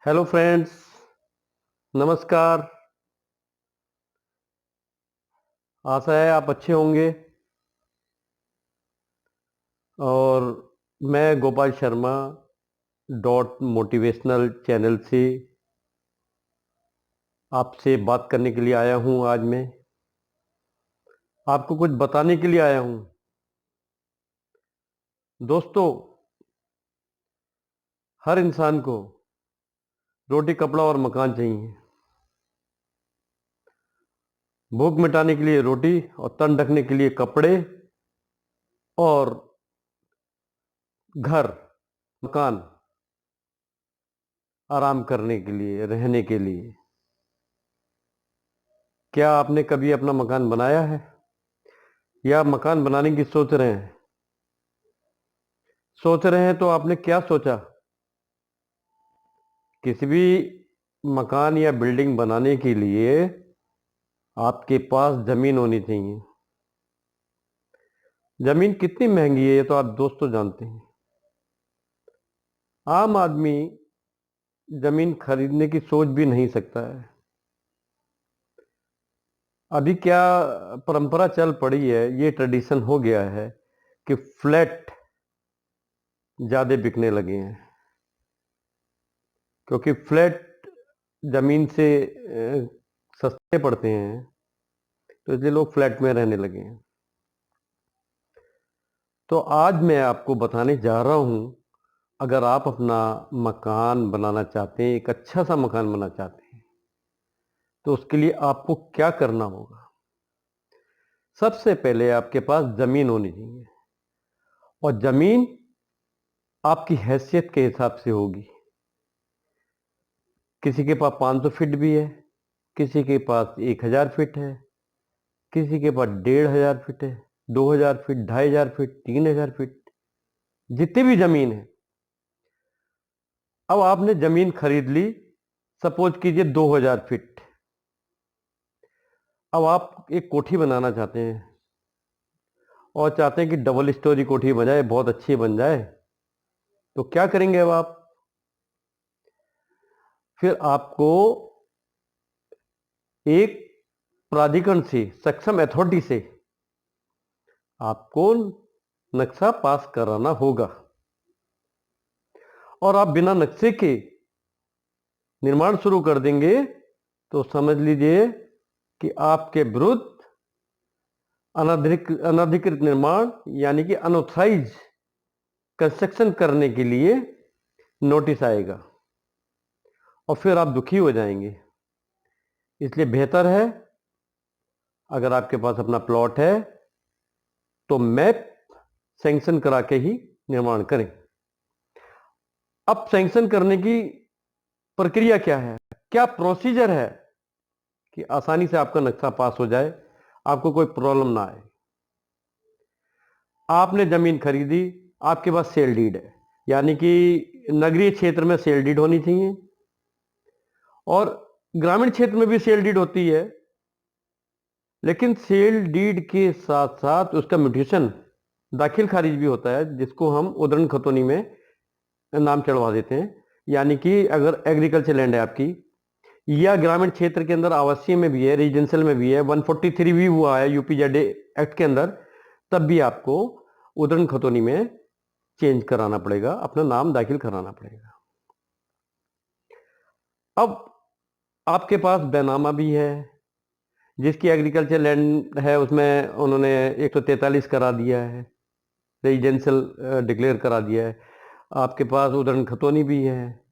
Hello friends, नमस्कार। आशा है आप अच्छे होंगे। और मैं Gopal Sharma dot motivational channel से आपसे बात करने के लिए आया हूं। आज मैं आपको कुछ बताने के लिए आया हूं। दोस्तों, हर इंसान को रोटी, कपड़ा और मकान चाहिए। भूख मिटाने के लिए रोटी और तन ढकने के लिए कपड़े और घर, मकान, आराम करने के लिए, रहने के लिए। क्या आपने कभी अपना मकान बनाया है या मकान बनाने की सोच रहे हैं? सोच रहे हैं तो आपने क्या सोचा? किसी भी मकान या बिल्डिंग बनाने के लिए आपके पास जमीन होनी चाहिए। जमीन कितनी महंगी है ये तो आप दोस्तों जानते हैं। आम आदमी जमीन खरीदने की सोच भी नहीं सकता है। अभी क्या परंपरा चल पड़ी है, ये ट्रेडिशन हो गया है कि फ्लैट ज़्यादा बिकने लगे हैं, क्योंकि फ्लैट जमीन से सस्ते पड़ते हैं, तो इसलिए लोग फ्लैट में रहने लगे हैं। तो आज मैं आपको बताने जा रहा हूं, अगर आप अपना मकान बनाना चाहते हैं, एक अच्छा सा मकान बनाना चाहते हैं, तो उसके लिए आपको क्या करना होगा। सबसे पहले आपके पास जमीन होनी चाहिए, और जमीन आपकी हैसियत के हिसाब से होगी। किसी के पास 500 फीट भी है, किसी के पास 1000 फीट है, किसी के पास 1500 फीट है, 2000 फीट, 2500 फीट, 3000 फीट, जितनी भी जमीन है। अब आपने जमीन खरीद ली, सपोज कीजिए 2000 फीट। अब आप एक कोठी बनाना चाहते हैं और चाहते हैं कि डबल स्टोरी कोठी बन जाए, बहुत अच्छी बन जाए। तो क्या करेंगे अब आप? फिर आपको एक प्राधिकरण से, सक्षम अथॉरिटी से आपको नक्शा पास कराना होगा। और आप बिना नक्शे के निर्माण शुरू कर देंगे तो समझ लीजिए कि आपके विरुद्ध अनधिकृत निर्माण यानी कि अनऑथराइज कंस्ट्रक्शन करने के लिए नोटिस आएगा, और फिर आप दुखी हो जाएंगे। इसलिए बेहतर है, अगर आपके पास अपना प्लॉट है तो मैप सैंक्शन करा के ही निर्माण करें। अब सैंक्शन करने की प्रक्रिया क्या है, क्या प्रोसीजर है कि आसानी से आपका नक्शा पास हो जाए, आपको कोई प्रॉब्लम ना आए। आपने जमीन खरीदी, आपके पास सेल डीड है, यानी कि नगरीय क्षेत्र में सेल डीड होनी चाहिए, और ग्रामीण क्षेत्र में भी सेल डीड होती है। लेकिन सेल डीड के साथ साथ उसका म्यूटेशन, दाखिल खारिज भी होता है, जिसको हम उद्धरण खतौनी में नाम चढ़वा देते हैं। यानी कि अगर एग्रीकल्चर लैंड है आपकी, या ग्रामीण क्षेत्र के अंदर आवासीय में भी है, रेजिडेंशियल में भी है, 143 भी हुआ है यूपीजेड एक्ट के अंदर, तब भी आपको उद्धरण खतौनी में चेंज कराना पड़ेगा, अपना नाम दाखिल कराना पड़ेगा। अब आपके पास बैनामा भी है, जिसकी एग्रीकल्चर लैंड है उसमें उन्होंने 143 करा दिया है, रेजिडेंशियल डिक्लेयर करा दिया है। आपके पास उद्धरण खतौनी भी है,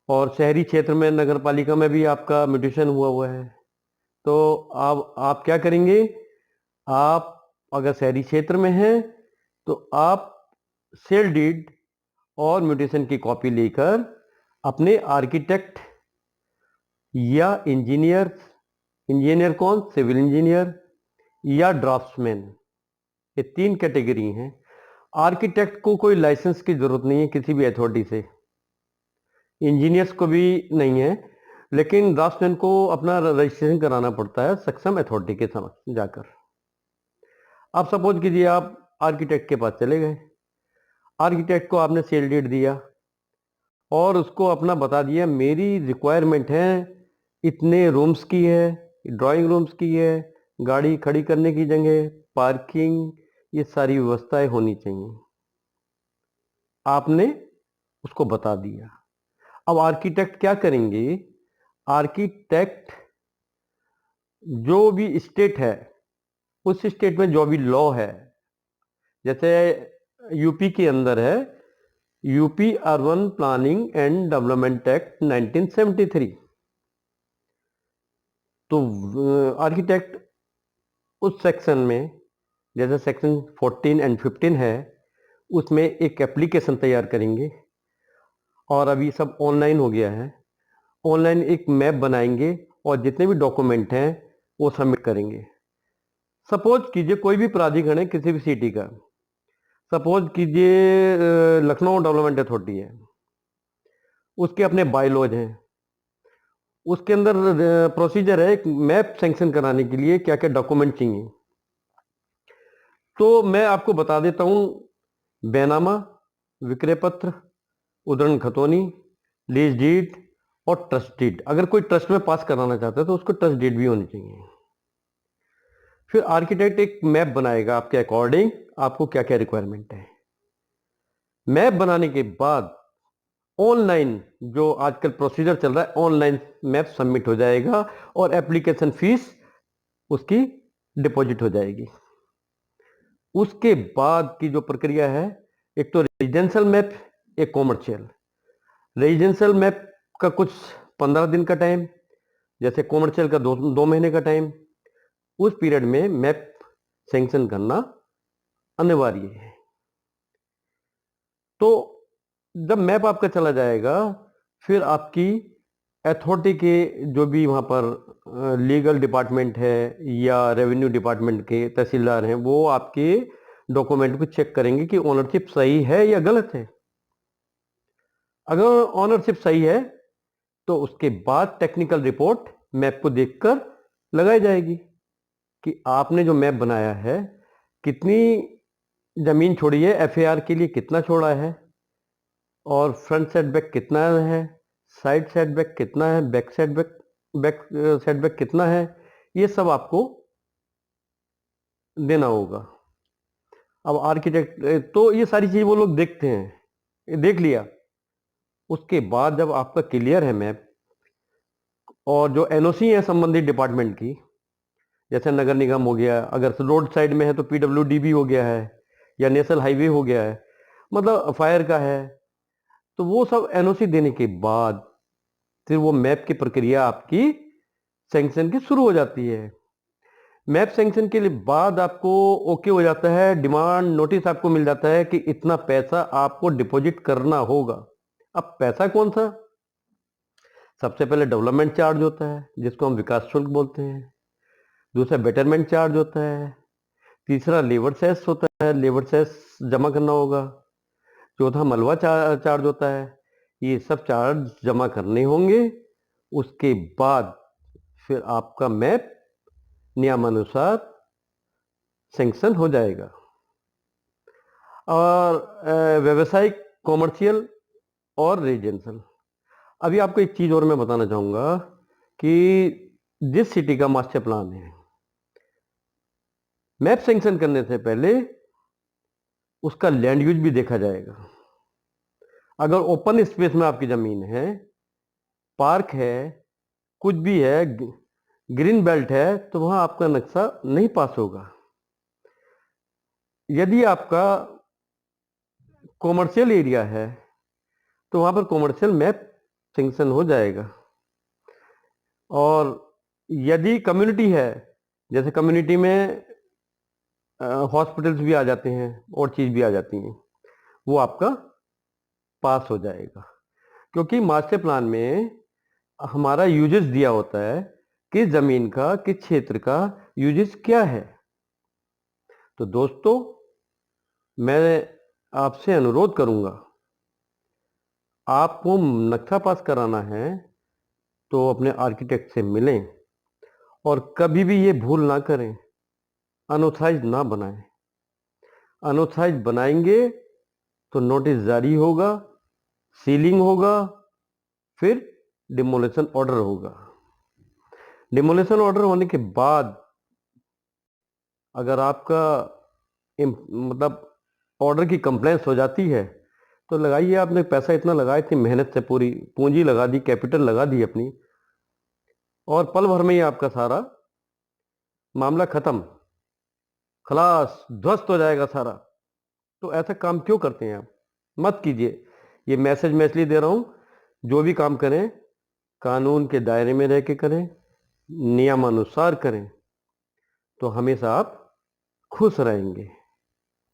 और शहरी क्षेत्र में नगर पालिका में भी आपका म्यूटेशन हुआ हुआ है। तो आप क्या करेंगे? आप अगर शहरी क्षेत्र में हैं तो आप सेल डीड और म्यूटेशन की कॉपी लेकर अपने आर्किटेक्ट या इंजीनियर, इंजीनियर कौन, सिविल इंजीनियर या ड्राफ्ट्समैन, ये 3 कैटेगरी हैं। आर्किटेक्ट को कोई लाइसेंस की जरूरत नहीं है किसी भी अथॉरिटी से, इंजीनियर्स को भी नहीं है, लेकिन ड्राफ्ट्समैन को अपना रजिस्ट्रेशन कराना पड़ता है सक्षम अथॉरिटी के समक्ष जाकर। आप सपोज कीजिए आप आर्किटेक्ट के पास चले गए, आर्किटेक्ट को आपने सेल डीड दिया और उसको अपना बता दिया मेरी रिक्वायरमेंट है इतने रूम्स की है, ड्राइंग रूम्स की है, गाड़ी खड़ी करने की जगह, पार्किंग, ये सारी व्यवस्थाएं होनी चाहिए। आपने उसको बता दिया। अब आर्किटेक्ट क्या करेंगे? आर्किटेक्ट जो भी स्टेट है उस स्टेट में जो भी लॉ है, जैसे यूपी के अंदर है UP urban planning and development act 1973, तो आर्किटेक्ट उस सेक्शन में, जैसे सेक्शन 14 एंड 15 है, उसमें एक एप्लीकेशन तैयार करेंगे और अभी सब ऑनलाइन हो गया है। ऑनलाइन एक मैप बनाएंगे और जितने भी डॉक्यूमेंट हैं वो सबमिट करेंगे। सपोज कीजिए कोई भी प्राधिकरण है किसी भी सिटी का, सपोज कीजिए लखनऊ डेवलपमेंट अथॉरिटी है, उसके अपने बायलॉज हैं, उसके अंदर प्रोसीजर है एक मैप सैंक्शन कराने के लिए क्या क्या डॉक्यूमेंट चाहिए। तो मैं आपको बता देता हूँ, बैनामा, विक्रय पत्र, उद्धरण खतौनी, लीज डीड और ट्रस्ट डीड। अगर कोई ट्रस्ट में पास कराना चाहता है तो उसको ट्रस्ट डीड भी होनी चाहिए। फिर आर्किटेक्ट एक मैप बनाएगा आपके अकॉर्डिंग आपको क्या क्या रिक्वायरमेंट है। मैप बनाने के बाद ऑनलाइन जो आजकल प्रोसीजर चल रहा है, ऑनलाइन मैप सबमिट हो जाएगा और एप्लीकेशन फीस उसकी डिपॉजिट हो जाएगी। उसके बाद की जो प्रक्रिया है, एक तो रेजिडेंशियल मैप, एक कॉमर्शियल। रेजिडेंशियल मैप का कुछ 15 दिन का टाइम, जैसे कॉमर्शियल का 2 महीने का टाइम। उस पीरियड में मैप सैंक्शन करना अनिवार्य है। तो जब मैप आपका चला जाएगा, फिर आपकी अथॉरिटी के जो भी वहाँ पर लीगल डिपार्टमेंट है या रेवेन्यू डिपार्टमेंट के तहसीलदार हैं, वो आपके डॉक्यूमेंट को चेक करेंगे कि ओनरशिप सही है या गलत है। अगर ओनरशिप सही है तो उसके बाद टेक्निकल रिपोर्ट मैप को देखकर लगाई जाएगी कि आपने जो मैप बनाया है कितनी जमीन छोड़ी है, एफएआर के लिए कितना छोड़ा है, और फ्रंट सेटबैक कितना है, साइड सेटबैक कितना है, बैक सेटबैक कितना है, ये सब आपको देना होगा। अब आर्किटेक्ट तो ये सारी चीज वो लोग देखते हैं, ये देख लिया। उसके बाद जब आपका क्लियर है मैप और जो एनओसी है संबंधित डिपार्टमेंट की, जैसे नगर निगम हो गया, अगर रोड साइड में है तो पीडब्ल्यूडी भी हो गया है, या नेशनल हाईवे हो गया है, मतलब फायर का है, तो वो सब एनओसी देने के बाद फिर वो मैप की प्रक्रिया आपकी सैंक्शन की शुरू हो जाती है। मैप सैंक्शन के लिए बाद आपको ओके हो जाता है, डिमांड नोटिस आपको मिल जाता है कि इतना पैसा आपको डिपॉजिट करना होगा। अब पैसा कौन सा? सबसे पहले डेवलपमेंट चार्ज होता है जिसको हम विकास शुल्क बोलते हैं, दूसरा बेटरमेंट चार्ज होता है, तीसरा लेबर सेस होता है, लेबर सेस जमा करना होगा, चौथा मलबा चार्ज होता है। ये सब चार्ज जमा करने होंगे। उसके बाद फिर आपका मैप नियमानुसार सैंक्शन हो जाएगा। और व्यवसायिक, कॉमर्शियल और रेजिडेंशियल। अभी आपको एक चीज और मैं बताना चाहूंगा कि जिस सिटी का मास्टर प्लान है, मैप सैंक्शन करने से पहले उसका लैंड यूज भी देखा जाएगा। अगर ओपन स्पेस में आपकी जमीन है, पार्क है, कुछ भी है, ग्रीन बेल्ट है, तो वहां आपका नक्शा नहीं पास होगा। यदि आपका कॉमर्शियल एरिया है तो वहां पर कॉमर्शियल मैप सैंक्शन हो जाएगा। और यदि कम्युनिटी है, जैसे कम्युनिटी में हॉस्पिटल्स भी आ जाते हैं और चीज भी आ जाती हैं, वो आपका पास हो जाएगा। क्योंकि मास्टर प्लान में हमारा यूजेस दिया होता है कि जमीन का, किस क्षेत्र का यूजेस क्या है। तो दोस्तों, मैं आपसे अनुरोध करूंगा, आपको नक्शा पास कराना है तो अपने आर्किटेक्ट से मिलें और कभी भी ये भूल ना करें अनऑथराइज ना बनाएं। अनऑथराइज बनाएंगे तो नोटिस जारी होगा, सीलिंग होगा, फिर डिमोलिशन ऑर्डर होगा। डिमोलिशन ऑर्डर होने के बाद अगर आपका मतलब ऑर्डर की कंप्लेंस हो जाती है तो लगाइए, आपने पैसा इतना लगाए थे, मेहनत से पूरी पूंजी लगा दी, कैपिटल लगा दी अपनी, और पल भर में ही आपका सारा मामला खत्म, खलास, ध्वस्त हो जाएगा सारा। तो ऐसा काम क्यों करते हैं आप? मत कीजिए। ये मैसेज मैं इसलिए दे रहा हूं, जो भी काम करें कानून के दायरे में रह के करें, नियमानुसार करें, तो हमेशा आप खुश रहेंगे।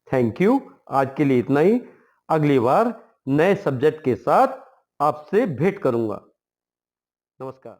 Thank you. आज के लिए इतना ही। अगली बार नए सब्जेक्ट के साथ आपसे भेंट करूंगा। नमस्कार।